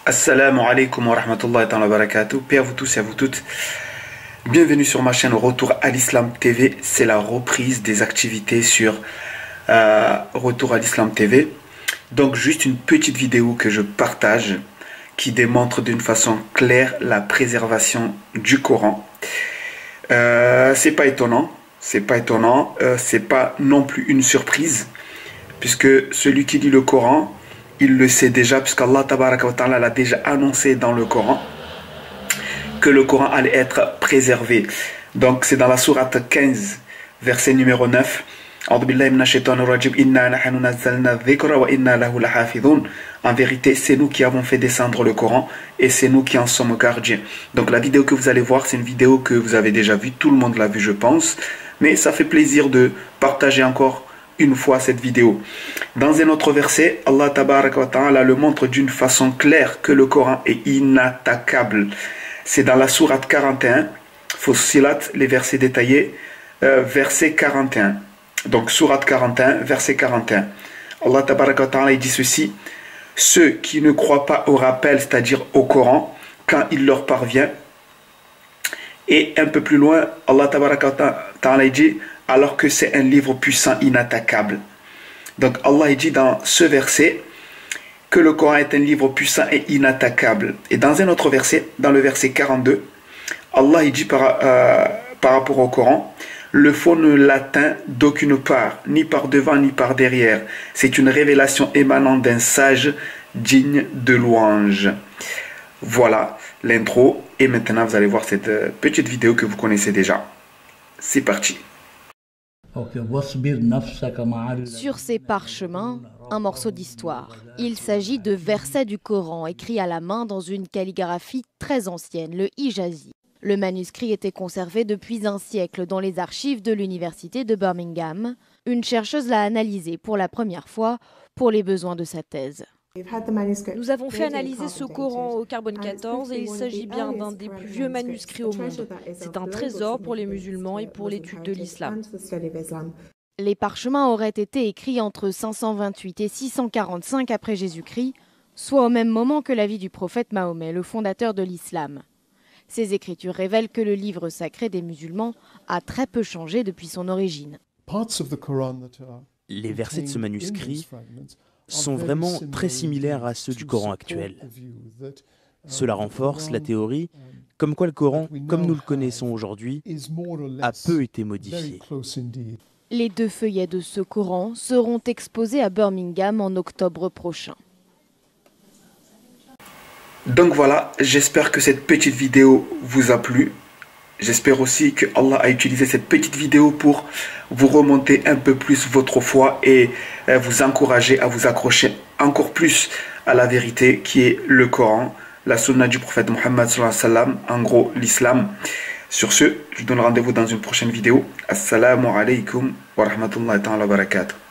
Assalamu alaikum wa rahmatullahi wa barakatuh. Paix à vous tous et à vous toutes. Bienvenue sur ma chaîne Retour à l'Islam TV. C'est la reprise des activités sur Retour à l'Islam TV. Donc juste une petite vidéo que je partage qui démontre d'une façon claire la préservation du Coran. C'est pas étonnant, c'est pas non plus une surprise, puisque celui qui lit le Coran, il le sait déjà, puisqu'Allah Tabaraka wa Ta'ala l'a déjà annoncé dans le Coran, que le Coran allait être préservé. Donc c'est dans la sourate 15, verset numéro 9. En vérité, c'est nous qui avons fait descendre le Coran et c'est nous qui en sommes gardiens. Donc la vidéo que vous allez voir, c'est une vidéo que vous avez déjà vue, tout le monde l'a vue je pense, mais ça fait plaisir de partager encore une fois cette vidéo. Dans un autre verset, Allah Tabaraka wa Ta'ala le montre d'une façon claire que le Coran est inattaquable. C'est dans la sourate 41, Fussilat, les versets détaillés, verset 41. Donc sourate 41, verset 41. Allah Tabaraka wa Ta'ala dit ceci: ceux qui ne croient pas au rappel, c'est-à-dire au Coran, quand il leur parvient. Et un peu plus loin, Allah Tabaraka wa Ta'ala dit: alors que c'est un livre puissant, inattaquable. Donc Allah dit dans ce verset que le Coran est un livre puissant et inattaquable. Et dans un autre verset, dans le verset 42, Allah dit par rapport au Coran: le faux ne l'atteint d'aucune part, ni par devant ni par derrière. C'est une révélation émanant d'un sage digne de louange. Voilà l'intro. Et maintenant, vous allez voir cette petite vidéo que vous connaissez déjà. C'est parti. Sur ces parchemins, un morceau d'histoire. Il s'agit de versets du Coran écrits à la main dans une calligraphie très ancienne, le Hijazi. Le manuscrit était conservé depuis un siècle dans les archives de l'université de Birmingham. Une chercheuse l'a analysé pour la première fois pour les besoins de sa thèse. Nous avons fait analyser ce Coran au carbone 14 et il s'agit bien d'un des plus vieux manuscrits au monde. C'est un trésor pour les musulmans et pour l'étude de l'islam. Les parchemins auraient été écrits entre 528 et 645 après Jésus-Christ, soit au même moment que la vie du prophète Mahomet, le fondateur de l'islam. Ces écritures révèlent que le livre sacré des musulmans a très peu changé depuis son origine. Les versets de ce manuscrit sont vraiment très similaires à ceux du Coran actuel. Cela renforce la théorie comme quoi le Coran, comme nous le connaissons aujourd'hui, a peu été modifié. Les deux feuillets de ce Coran seront exposés à Birmingham en octobre prochain. Donc voilà, j'espère que cette petite vidéo vous a plu. J'espère aussi que Allah a utilisé cette petite vidéo pour vous remonter un peu plus votre foi et vous encourager à vous accrocher encore plus à la vérité qui est le Coran, la sunna du prophète Mohammed sallallahu alayhi wa sallam, en gros l'islam. Sur ce, je vous donne rendez-vous dans une prochaine vidéo. Assalamu alaikum wa rahmatullahi wa barakatuh.